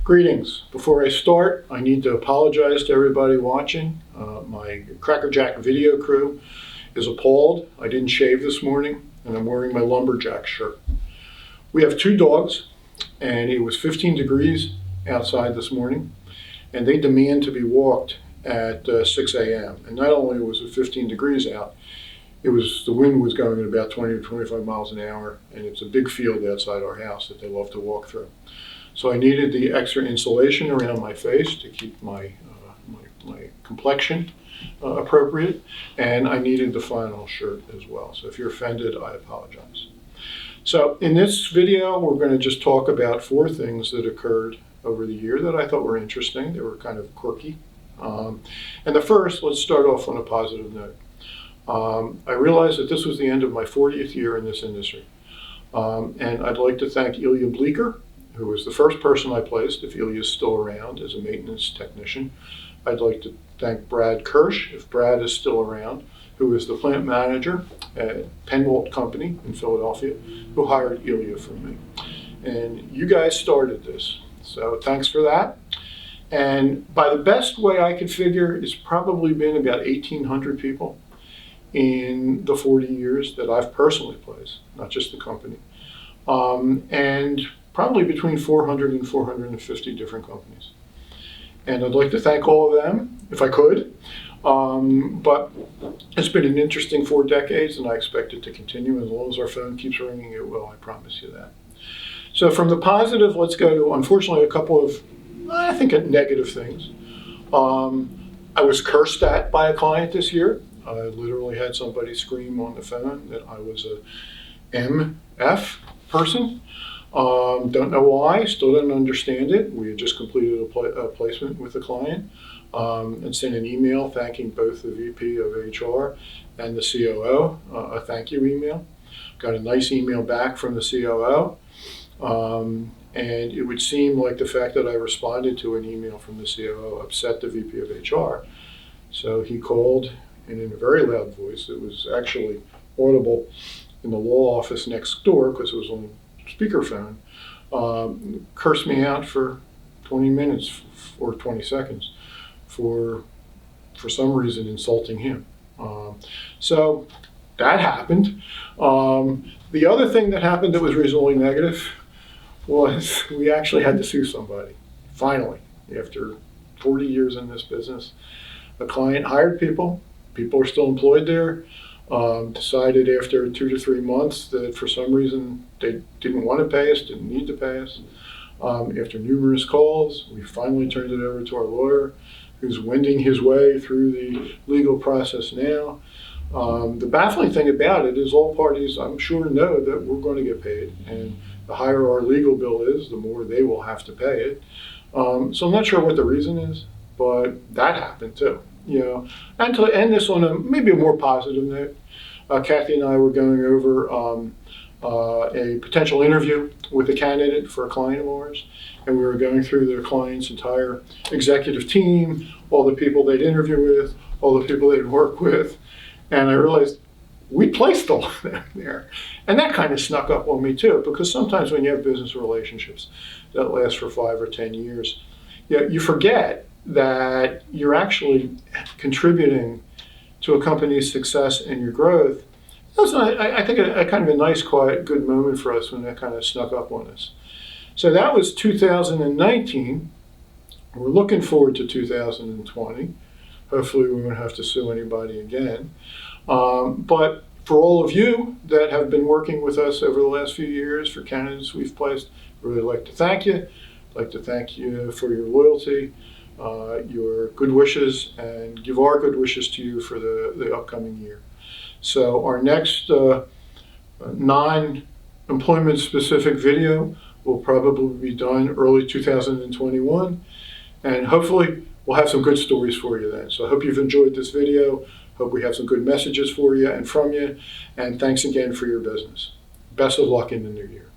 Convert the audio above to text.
Greetings. Before I start, I need to apologize to everybody watching. My Cracker Jack video crew is appalled. I didn't shave this morning, and I'm wearing my lumberjack shirt. We have two dogs, and it was 15 degrees outside this morning, and they demand to be walked at 6 a.m. And not only was it 15 degrees out, the wind was going at about 20 to 25 miles an hour, and it's a big field outside our house that they love to walk through. So I needed the extra insulation around my face to keep my complexion appropriate, and I needed the flannel shirt as well. So if you're offended, I apologize. So in this video, we're going to just talk about 4 things that occurred over the year that I thought were interesting. They were kind of quirky. And the first, let's start off on a positive note. I realized that this was the end of my 40th year in this industry. And I'd like to thank Ilya Bleeker, who was the first person I placed, if Ilya is still around, as a maintenance technician. I'd like to thank Brad Kirsch, if Brad is still around, who is the plant manager at Penwalt Company in Philadelphia, who hired Ilya from me. And you guys started this, so thanks for that. And by the best way I could figure, it's probably been about 1,800 people in the 40 years that I've personally placed, not just the company. And probably between 400 and 450 different companies. And I'd like to thank all of them, if I could. But it's been an interesting 4 decades, and I expect it to continue. As long as our phone keeps ringing, it will, I promise you that. So from the positive, let's go to, unfortunately, a couple of, I think, negative things. I was cursed at by a client this year. I literally had somebody scream on the phone that I was a MF person. Don't know why, still don't understand it. We had just completed a placement with the client and sent an email thanking both the VP of HR and the COO, a thank you email. Got a nice email back from the COO, and it would seem like the fact that I responded to an email from the COO upset the VP of HR. So he called, and in a very loud voice, it was actually audible in the law office next door because it was on speakerphone, cursed me out for 20 minutes or 20 seconds for some reason insulting him. So that happened. The other thing that happened that was reasonably negative was we actually had to sue somebody. Finally, after 40 years in this business, a client hired people. People are still employed there. Decided after 2 to 3 months that for some reason they didn't want to pay us, didn't need to pay us. After numerous calls, we finally turned it over to our lawyer, who's wending his way through the legal process now. The baffling thing about it is all parties, I'm sure, know that we're going to get paid, and the higher our legal bill is, the more they will have to pay it. So I'm not sure what the reason is, but that happened too. You know, and to end this on maybe a more positive note, Kathy and I were going over a potential interview with a candidate for a client of ours, and we were going through their client's entire executive team, all the people they'd interview with, all the people they'd work with, and I realized we placed all of them there. And that kind of snuck up on me too, because sometimes when you have business relationships that last for 5 or 10 years, you forget that you're actually contributing to a company's success and your growth. That's, I think, a kind of a nice, quiet, good moment for us when that kind of snuck up on us. So that was 2019. We're looking forward to 2020. Hopefully we won't have to sue anybody again. But for all of you that have been working with us over the last few years, for candidates we've placed, I'd really like to thank you. I'd like to thank you for your loyalty, your good wishes, and give our good wishes to you for the upcoming year. So our next non-employment specific video will probably be done early 2021, and hopefully we'll have some good stories for you then. So I hope you've enjoyed this video. Hope we have some good messages for you and from you, and thanks again for your business. Best of luck in the new year.